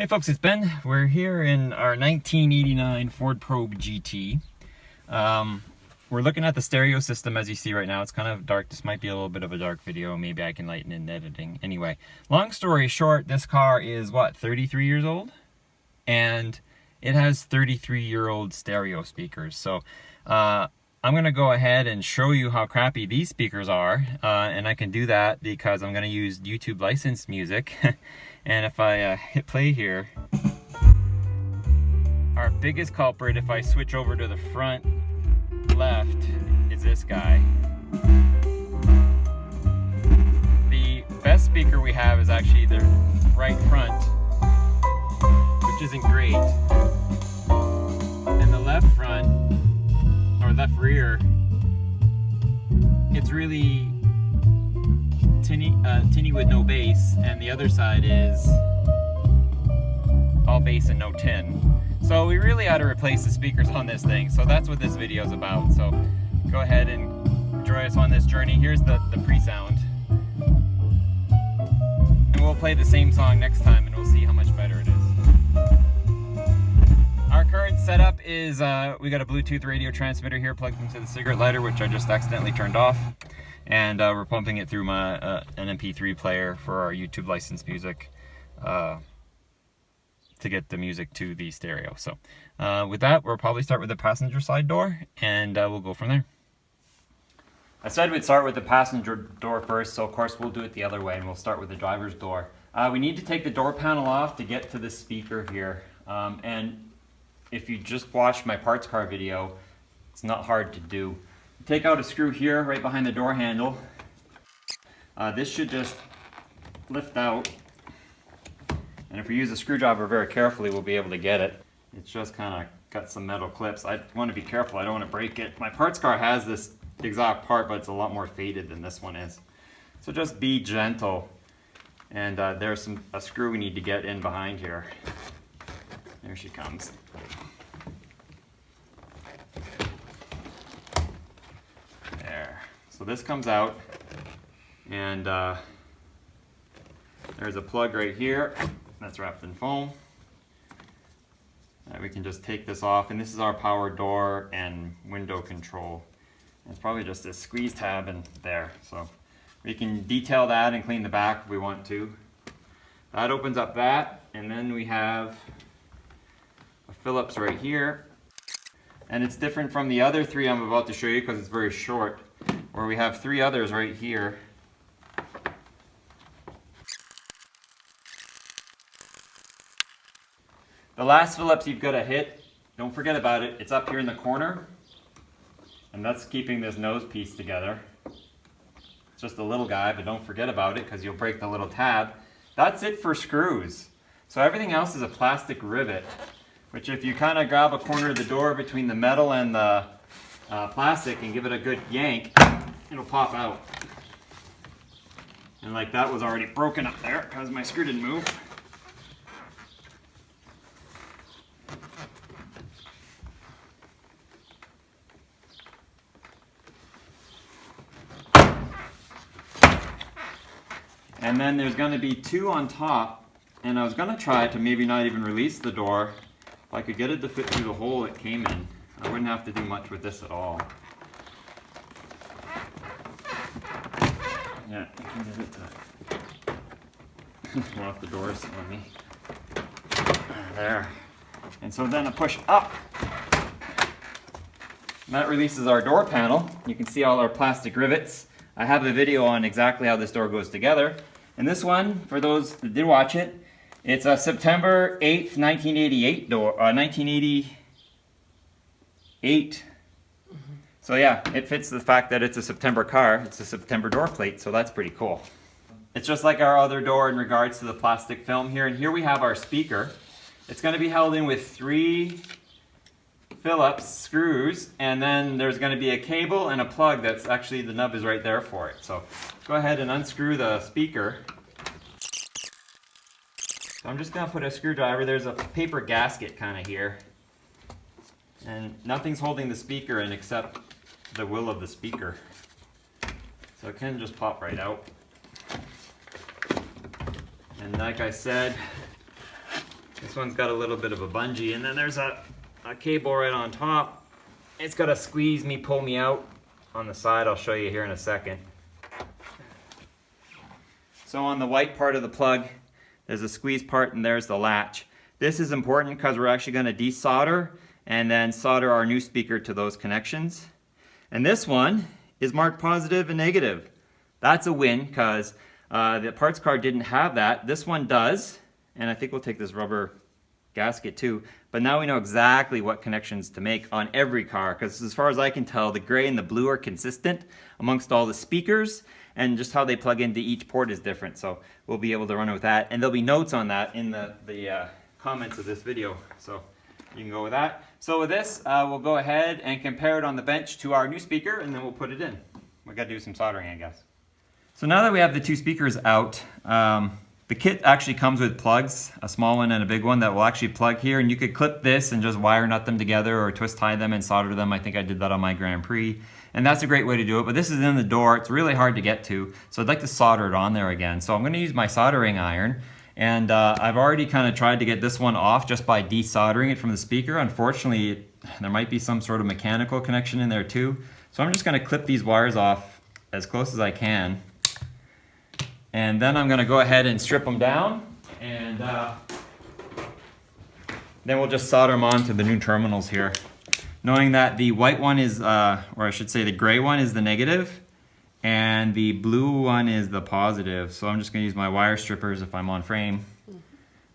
Hey folks, it's Ben. We're here in our 1989 Ford Probe GT. We're looking at the stereo system as you see right now. It's kind of dark. This might be a little bit of a dark video. Maybe I can lighten in editing. Anyway, long story short, this car is what, 33 years old? And it has 33-year-old stereo speakers. So I'm going to go ahead and show you how crappy these speakers are. And I can do that because I'm going to use YouTube licensed music. And if I hit play here, our biggest culprit, if I switch over to the front left, is this guy. The best speaker we have is actually the right front, which isn't great. And the left front, or left rear, it's really tinny with no bass, and the other side is all bass and no tin. So we really ought to replace the speakers on this thing. So that's what this video is about. So go ahead and join us on this journey. Here's the pre-sound. And we'll play the same song next time and we'll see how much better it is. Our current setup is we got a Bluetooth radio transmitter here plugged into the cigarette lighter, which I just accidentally turned off. And we're pumping it through my an MP3 player for our YouTube licensed music to get the music to the stereo. So with that, we'll probably start with the passenger side door, and we'll go from there. I said we'd start with the passenger door first, so of course we'll do it the other way, and we'll start with the driver's door. We need to take the door panel off to get to the speaker here. And if you just watched my parts car video, it's not hard to do. Take out a screw here right behind the door handle. This should just lift out, and if we use a screwdriver very carefully, we'll be able to get it. It's just kind of got some metal clips. I want to be careful, I don't want to break it. My parts car has this exact part, but it's a lot more faded than this one is. So just be gentle. And there's a screw we need to get in behind here. There she comes. So this comes out, and there's a plug right here that's wrapped in foam. We can just take this off, and this is our power door and window control. It's probably just a squeeze tab in there, so we can detail that and clean the back if we want to. That opens up that, and then we have a Phillips right here, and it's different from the other three I'm about to show you because it's very short, where we have three others right here. The last Phillips you've got to hit, don't forget about it, it's up here in the corner, and that's keeping this nose piece together. It's just a little guy, but don't forget about it because you'll break the little tab. That's it for screws. So everything else is a plastic rivet, which if you kind of grab a corner of the door between the metal and the plastic and give it a good yank, it'll pop out. And like that was already broken up there because my screw didn't move. And then there's going to be two on top, and I was going to try to maybe not even release the door. If I could get it to fit through the hole it came in, I wouldn't have to do much with this at all. Yeah, I can get it to lock the doors on me. There. And so then I push up. And that releases our door panel. You can see all our plastic rivets. I have a video on exactly how this door goes together. And this one, for those that did watch it, it's a September 8th, 1988 door, 1988. So yeah, it fits the fact that it's a September car. It's a September door plate, so that's pretty cool. It's just like our other door in regards to the plastic film here. And here we have our speaker. It's going to be held in with 3 Phillips screws, and then there's going to be a cable and a plug that's actually, the nub is right there for it. So go ahead and unscrew the speaker. So I'm just going to put a screwdriver. There's a paper gasket kind of here. And nothing's holding the speaker in except the will of the speaker. So it can just pop right out. And like I said, This one's got a little bit of a bungee, and then there's a cable right on top. It's got a squeeze me, pull me out on the side. I'll show you here in a second. So on the white part of the plug, there's a squeeze part and there's the latch. This is important because we're actually going to desolder and then solder our new speaker to those connections. And this one is marked positive and negative. That's a win because the parts card didn't have that. This one does, and I think we'll take this rubber gasket too. But now we know exactly what connections to make on every car, because as far as I can tell, the gray and the blue are consistent amongst all the speakers, and just how they plug into each port is different. So we'll be able to run it with that, and there'll be notes on that in the comments of this video. So you can go with that. So with this, we'll go ahead and compare it on the bench to our new speaker, and then we'll put it in. We got to do some soldering, I guess. So now that we have the two speakers out, the kit actually comes with plugs, a small one and a big one that will actually plug here, and you could clip this and just wire nut them together or twist tie them and solder them. I think I did that on my Grand Prix, and that's a great way to do it. But this is in the door, it's really hard to get to, so I'd like to solder it on there again. So I'm going to use my soldering iron, and I've already kind of tried to get this one off just by desoldering it from the speaker. Unfortunately, there might be some sort of mechanical connection in there too. So I'm just going to clip these wires off as close as I can. And then I'm going to go ahead and strip them down, and then we'll just solder them on to the new terminals here. Knowing that the white one is, or I should say the gray one is the negative, and the blue one is the positive. So I'm just going to use my wire strippers if I'm on frame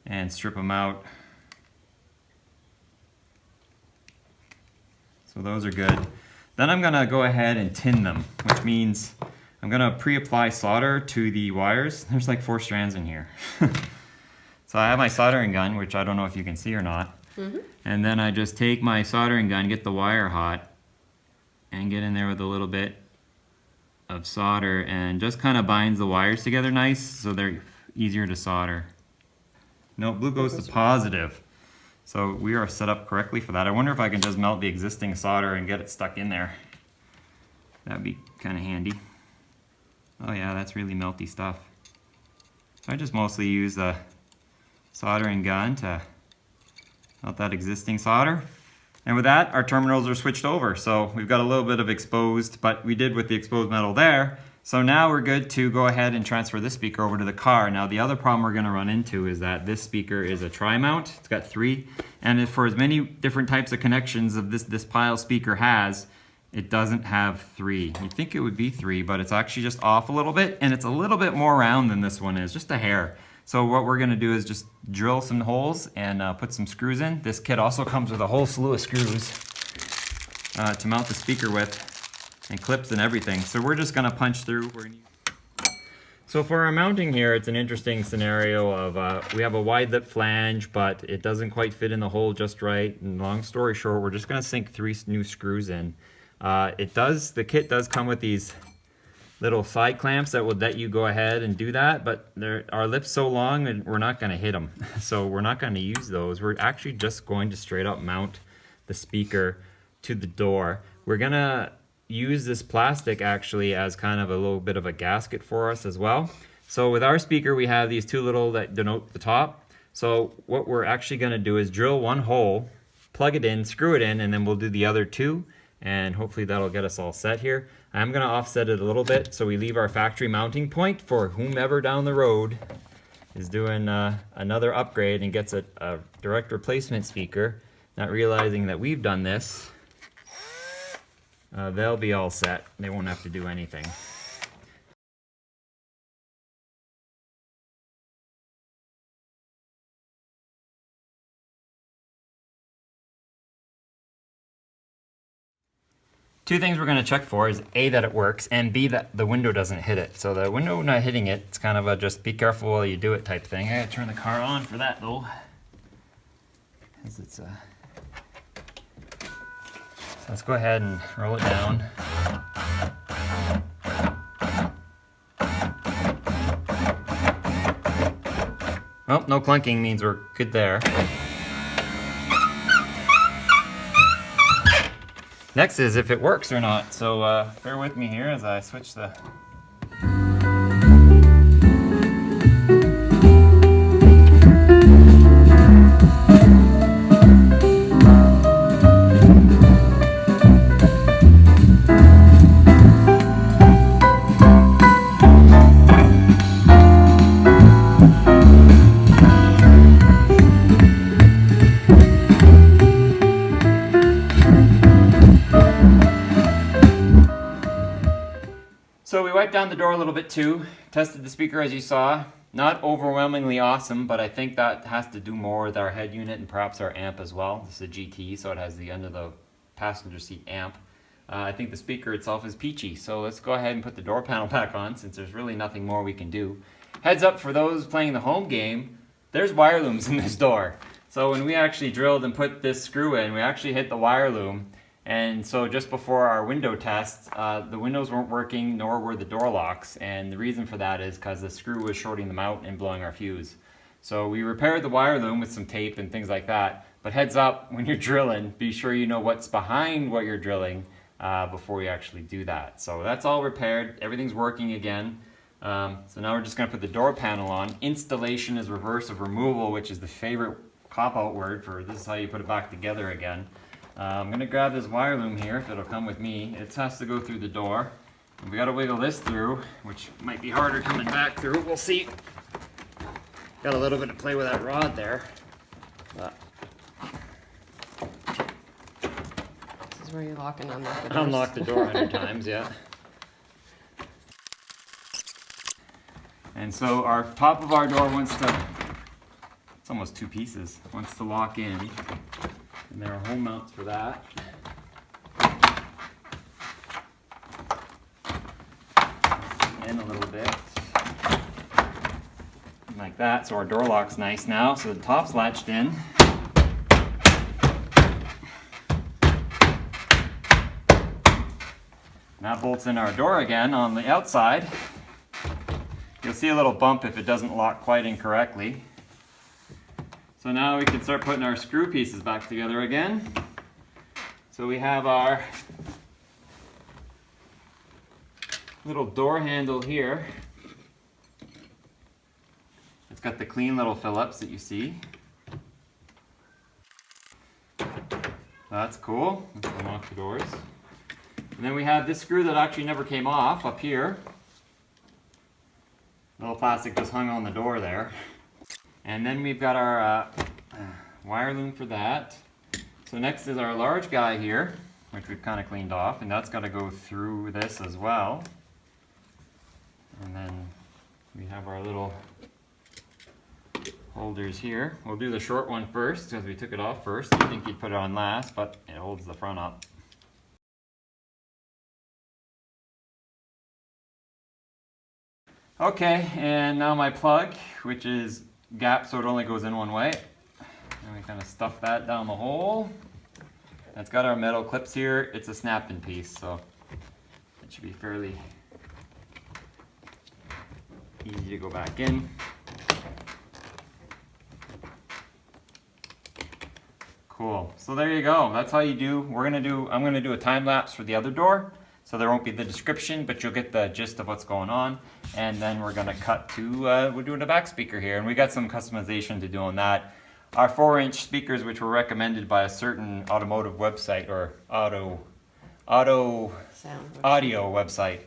and strip them out. So those are good. Then I'm going to go ahead and tin them, which means I'm going to pre-apply solder to the wires. There's like 4 strands in here. So I have my soldering gun, which I don't know if you can see or not. And then I just take my soldering gun, get the wire hot, and get in there with a little bit of solder, and just kind of binds the wires together nice so they're easier to solder. No, blue goes to positive. So we are set up correctly for that. I wonder if I can just melt the existing solder and get it stuck in there. That'd be kind of handy. Oh yeah, that's really melty stuff. So I just mostly use the soldering gun to melt that existing solder. And with that, our terminals are switched over. So we've got a little bit of exposed, but we did with the exposed metal there. So now we're good to go ahead and transfer this speaker over to the car. Now the other problem we're gonna run into is that this speaker is a tri-mount. It's got 3, and for as many different types of connections of this Pyle speaker has, it doesn't have 3. You'd think it would be 3, but it's actually just off a little bit, and it's a little bit more round than this one is, just a hair. So what we're gonna do is just drill some holes and put some screws in. This kit also comes with a whole slew of screws to mount the speaker with, and clips and everything. So we're just gonna punch through. So for our mounting here, it's an interesting scenario of we have a wide lip flange, but it doesn't quite fit in the hole just right. And long story short, we're just gonna sink 3 new screws in. The kit does come with these little side clamps that will let you go ahead and do that, but our lip's so long and we're not gonna hit them. So we're not gonna use those. We're actually just going to straight up mount the speaker to the door. We're gonna use this plastic actually as kind of a little bit of a gasket for us as well. So with our speaker, we have these 2 little that denote the top. So what we're actually gonna do is drill 1 hole, plug it in, screw it in, and then we'll do the other 2. And hopefully that'll get us all set here. I'm gonna offset it a little bit so we leave our factory mounting point for whomever down the road is doing another upgrade and gets a direct replacement speaker, not realizing that we've done this. They'll be all set. They won't have to do anything. Two things we're going to check for is A, that it works, and B, that the window doesn't hit it. So the window not hitting it, it's kind of a just be careful while you do it type thing. I gotta turn the car on for that though. Because it's so let's go ahead and roll it down. Well, no clunking means we're good there. Next is if it works or not, so bear with me here as I switch the... wiped down the door a little bit too. Tested the speaker as you saw. Not overwhelmingly awesome, but I think that has to do more with our head unit and perhaps our amp as well. This is a GT, so it has the under the passenger seat amp. I think the speaker itself is peachy, so let's go ahead and put the door panel back on since there's really nothing more we can do. Heads up for those playing the home game, there's wire looms in this door. So when we actually drilled and put this screw in, we actually hit the wire loom. And so just before our window test, the windows weren't working, nor were the door locks. And the reason for that is because the screw was shorting them out and blowing our fuse. So we repaired the wire loom with some tape and things like that. But heads up, when you're drilling, be sure you know what's behind what you're drilling before you actually do that. So that's all repaired. Everything's working again. So now we're just going to put the door panel on. Installation is reverse of removal, which is the favorite cop-out word for this is how you put it back together again. I'm going to grab this wire loom here, if it'll come with me. It has to go through the door. And we got to wiggle this through, which might be harder coming back through. We'll see. Got a little bit to play with that rod there. But this is where you lock and unlock the doors. unlock the door 100 times, yeah. And so our top of our door wants to, it's almost 2 pieces, wants to lock in. And there are hole mounts for that. In a little bit. Like that, so our door lock's nice now. So the top's latched in. And that bolts in our door again on the outside. You'll see a little bump if it doesn't lock quite incorrectly. So now we can start putting our screw pieces back together again. So we have our little door handle here. It's got the clean little Phillips that you see. That's cool. Let's unlock the doors. And then we have this screw that actually never came off up here. Little plastic just hung on the door there. And then we've got our wire loom for that. So next is our large guy here, which we've kind of cleaned off, and that's got to go through this as well. And then we have our little holders here. We'll do the short one first because we took it off first. I think you'd put it on last, but it holds the front up. Okay, and now my plug, which is gapped so it only goes in one way. And we kind of stuff that down the hole. It's got our metal clips here. It's a snap-in piece, so it should be fairly easy to go back in. Cool. So there you go. That's how you do. I'm gonna do a time lapse for the other door. So there won't be the description, but you'll get the gist of what's going on. And then we're gonna cut to, we're doing a back speaker here, and we got some customization to do on that. Our 4-inch speakers, which were recommended by a certain automotive website or audio website,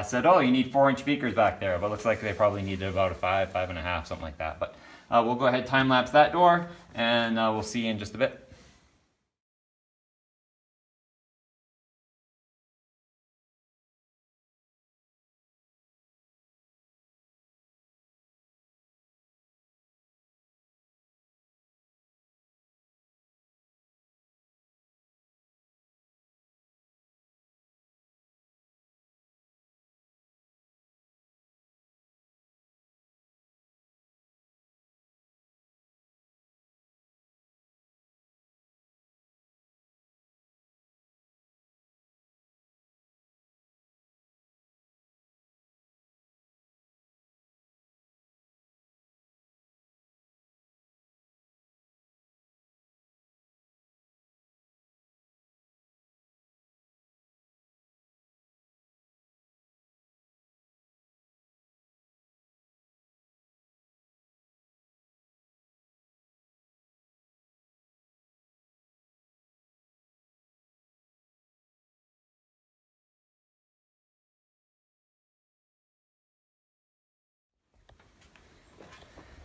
said, oh, you need 4-inch speakers back there, but looks like they probably needed about a 5.5, something like that. But we'll go ahead, time lapse that door, and we'll see you in just a bit.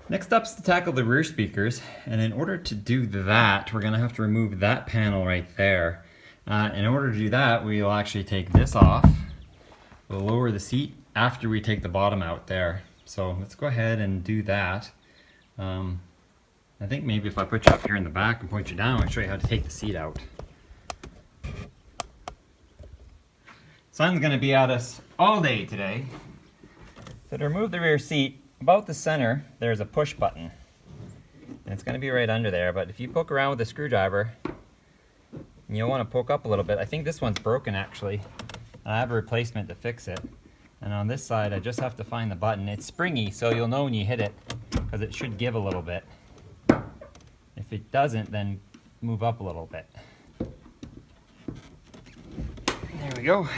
Next up is to tackle the rear speakers, and in order to do that, we're going to have to remove that panel right there. In order to do that, we'll actually take this off, we'll lower the seat, after we take the bottom out there. So let's go ahead and do that. I think maybe if I put you up here in the back and point you down, I'll show you how to take the seat out. Sun's gonna be at us all day today. So to remove the rear seat, about the center, there's a push button. And it's gonna be right under there, but if you poke around with a screwdriver, and you'll wanna poke up a little bit. I think this one's broken actually. I have a replacement to fix it. And on this side, I just have to find the button. It's springy, so you'll know when you hit it, because it should give a little bit. If it doesn't, then move up a little bit. There we go.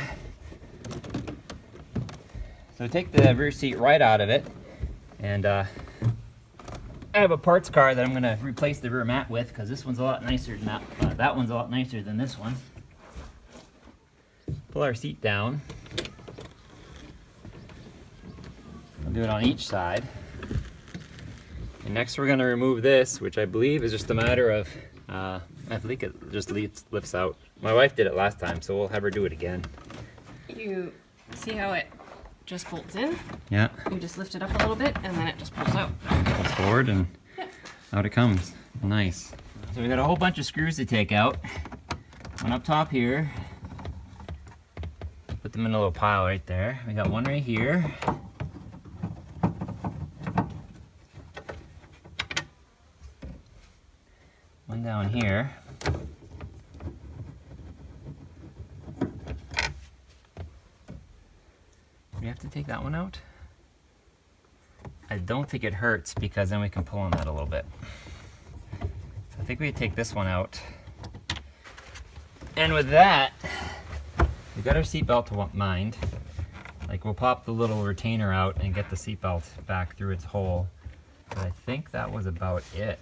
So take the rear seat right out of it, and I have a parts car that I'm going to replace the rear mat with, because this one's a lot nicer than that. That one's a lot nicer than this one. Pull our seat down. I'll do it on each side. And next we're going to remove this, which I believe is just a matter of, I think it just lifts out. My wife did it last time, so we'll have her do it again. You see how it just bolts in? Yeah. You just lift it up a little bit and then it just pulls out. It's forward and Yeah. out it comes. Nice. So we got a whole bunch of screws to take out. One up top here. Put them in a little pile right there. We got one right here. One down here. We have to take that one out. I don't think it hurts because then we can pull on that a little bit. So I think we take this one out. And with that, we got our seatbelt to mind. Like we'll pop the little retainer out and get the seatbelt back through its hole. But I think that was about it.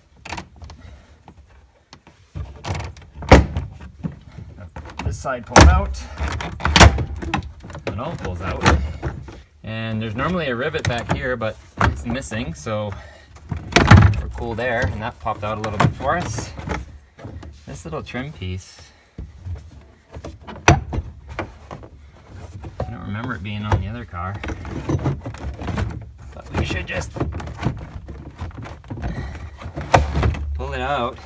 This side pulled out. It all pulls out. And there's normally a rivet back here, but it's missing, so we're cool there. And that popped out a little bit for us. This little trim piece, I don't remember it being on the other car, but we should just pull it out.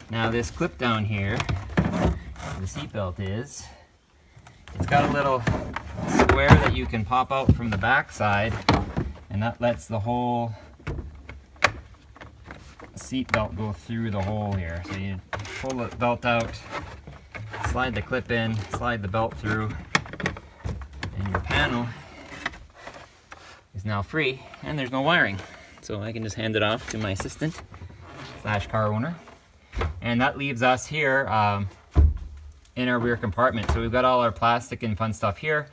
Now this clip down here, the seatbelt is, it's got a little square that you can pop out from the back side, and that lets the whole seat belt go through the hole here. So you pull the belt out, slide the clip in, slide the belt through, and your panel is now free, and there's no wiring. So I can just hand it off to my assistant slash car owner, and that leaves us here in our rear compartment. So we've got all our plastic and fun stuff here.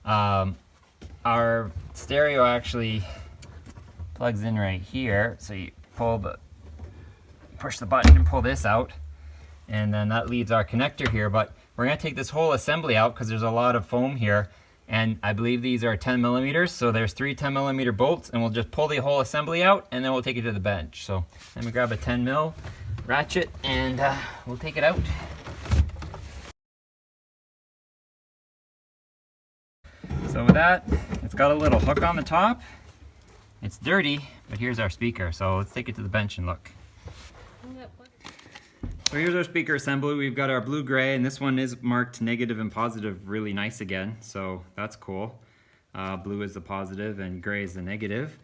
Our stereo actually plugs in right here. So you push the button and pull this out, and then that leaves our connector here. But we're gonna take this whole assembly out because there's a lot of foam here, and I believe these are 10 millimeters. So there's 3 10mm bolts, and we'll just pull the whole assembly out, and then we'll take it to the bench. So let me grab a 10 mil ratchet, and we'll take it out. So with that, it's got a little hook on the top. It's dirty, but here's our speaker. So let's take it to the bench and look. So here's our speaker assembly. We've got our blue-gray, and this one is marked negative and positive really nice again. So that's cool. Blue is the positive and gray is the negative.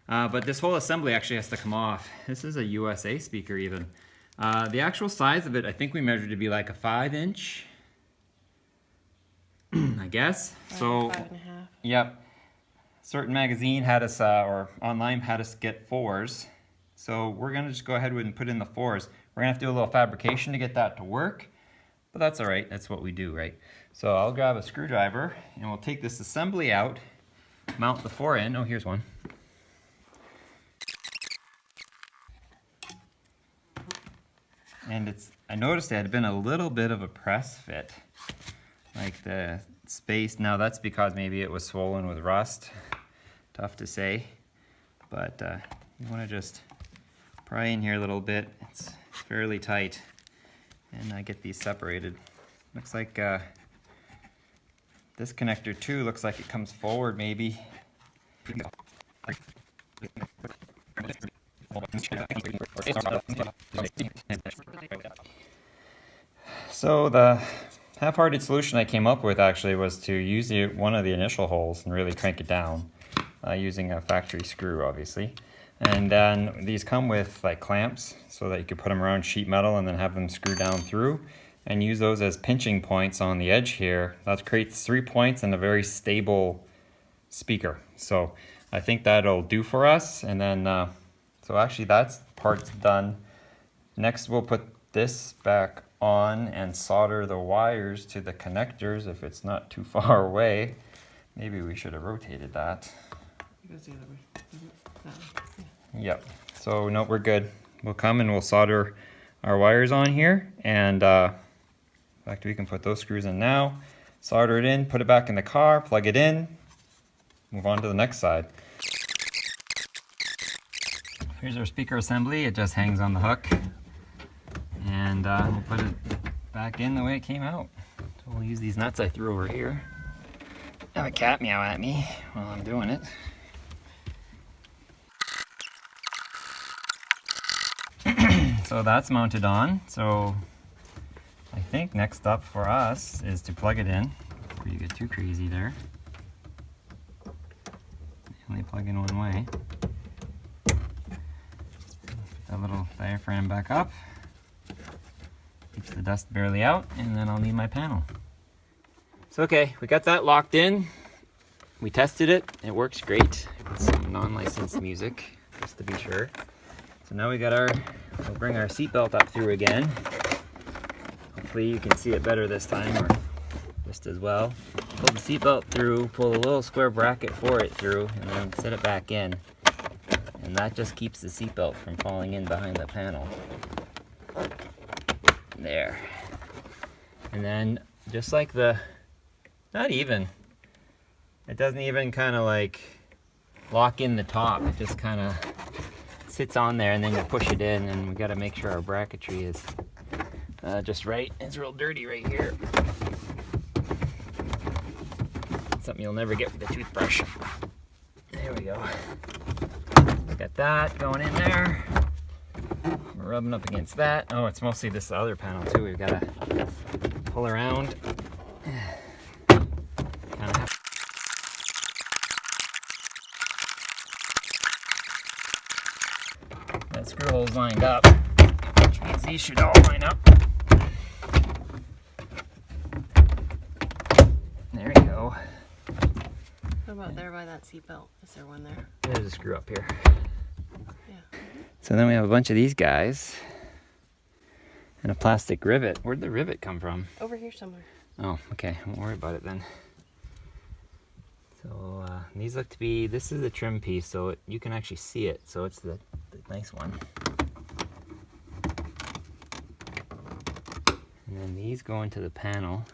But this whole assembly actually has to come off. This is a USA speaker even. The actual size of it, I think we measured to be like a 5-inch. I guess. So 5.5. Yep. Certain magazine had us, or online had us get 4s. So we're gonna just go ahead and put in the 4s. We're gonna have to do a little fabrication to get that to work, but that's all right. That's what we do, right? So I'll grab a screwdriver and we'll take this assembly out, mount the 4 in. Oh, here's one. And I noticed it had been a little bit of a press fit. Like the space, now that's because maybe it was swollen with rust. Tough to say, but you want to just pry in here a little bit. It's fairly tight, and I get these separated. Looks like the This connector too looks like it comes forward maybe. So the half-hearted solution I came up with actually was to use one of the initial holes and really crank it down using a factory screw, obviously. And then these come with like clamps so that you could put them around sheet metal and then have them screw down through and use those as pinching points on the edge here. That creates 3 points and a very stable speaker. So I think that'll do for us. And then, so actually that's part's done. Next we'll put this back on and solder the wires to the connectors if it's not too far away. Maybe we should have rotated that. It goes the other way. That way. Yep. So no, we're good. We'll come and we'll solder our wires on here, and in fact we can put those screws in now, solder it in, put it back in the car, plug it in, move on to the next side. Here's our speaker assembly. It just hangs on the hook, and we'll put it back in the way it came out. So we'll use these nuts I threw over here. Have a cat meow at me while I'm doing it. So that's mounted on. So I think next up for us is to plug it in before you get too crazy there. Only plug in one way. Put that little diaphragm back up. Keeps the dust barely out, and then I'll need my panel. So okay, we got that locked in. We tested it. It works great. It's some non-licensed music, just to be sure. So now we got we'll bring our seatbelt up through again. Hopefully you can see it better this time, or just as well. Pull the seatbelt through, pull a little square bracket for it through, and then set it back in. And that just keeps the seatbelt from falling in behind the panel. There. And then, just like not even, it doesn't even kind of like lock in the top. It just kind of sits on there, and then you push it in, and we got to make sure our bracketry is just right. It's real dirty right here. Something you'll never get with a toothbrush. There we go. Got that going in there. We're rubbing up against that. Oh, it's mostly this other panel too. We've got to pull around. That screw hole's lined up, which means these should all line up. There you go. What about there by that seatbelt? Is there one there? There's a screw up here. Yeah. So then we have a bunch of these guys and a plastic rivet. Where'd the rivet come from? Over here somewhere. Oh, okay. Won't worry about it then. So these look to be, this is the trim piece, so you can actually see it. So it's the nice one. And then these go into the panel.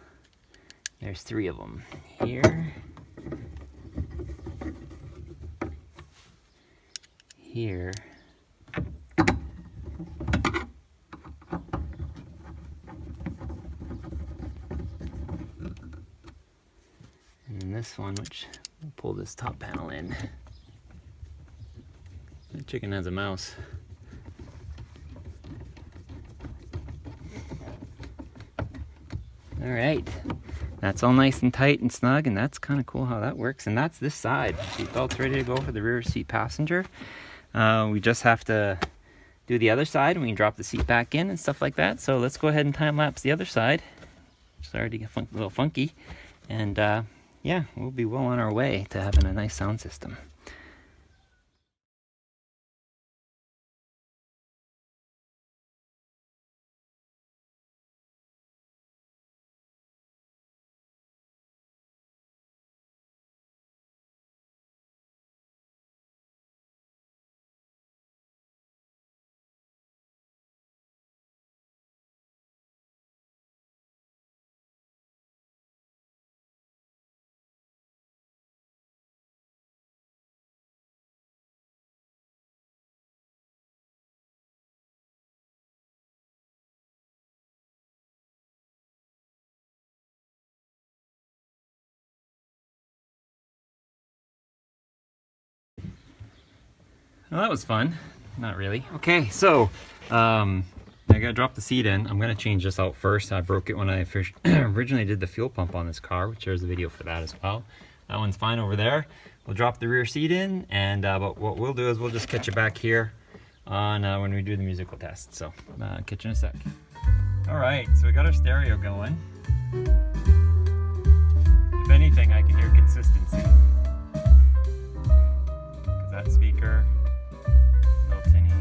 There's 3 of them. Here. Here. And then this one, which we'll pull this top panel in. The chicken has a mouse. All right, that's all nice and tight and snug, and that's kind of cool how that works. And that's this side. Seatbelt's ready to go for the rear seat passenger. We just have to do the other side, and we can drop the seat back in and stuff like that. So let's go ahead and time lapse the other side. Sorry to get a little funky. And yeah, we'll be well on our way to having a nice sound system. Well, that was fun. Not really. Okay, so I gotta drop the seat in. I'm gonna change this out first. I broke it when I first originally did the fuel pump on this car, which there's a video for that as well. That one's fine over there. We'll drop the rear seat in, and but what we'll do is we'll just catch you back here on when we do the musical test. So catch you in a sec. All right, so we got our stereo going. If anything, I can hear consistency. Because that speaker, a little tinny.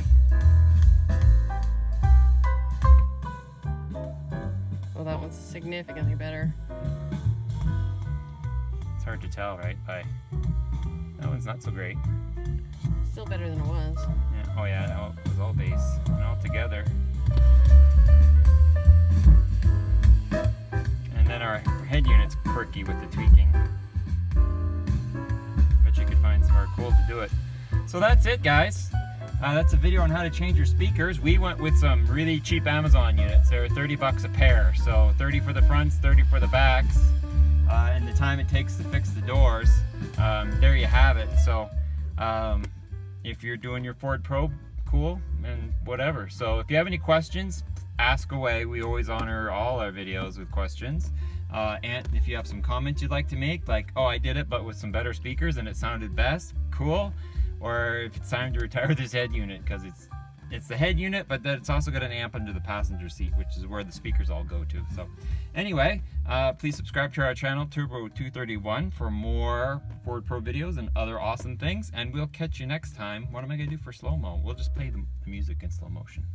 Well, that one's significantly better. It's hard to tell, right? That one's not so great. Still better than it was. Yeah. Oh yeah, it was all bass and all together. And then our head unit's quirky with the tweaking. Bet you could find somewhere cool to do it. So that's it, guys. That's a video on how to change your speakers. We went with some really cheap Amazon units. They're 30 bucks a pair. So 30 for the fronts, 30 for the backs. And the time it takes to fix the doors. There you have it. So if you're doing your Ford Probe, cool, and whatever. So if you have any questions, ask away. We always honor all our videos with questions. And if you have some comments you'd like to make, like, oh, I did it but with some better speakers and it sounded best, cool. Or if it's time to retire this head unit, because it's the head unit, but then it's also got an amp under the passenger seat, which is where the speakers all go to. So anyway, please subscribe to our channel, Turbo231, for more Ford Pro videos and other awesome things. And we'll catch you next time. What am I going to do for slow-mo? We'll just play the music in slow motion.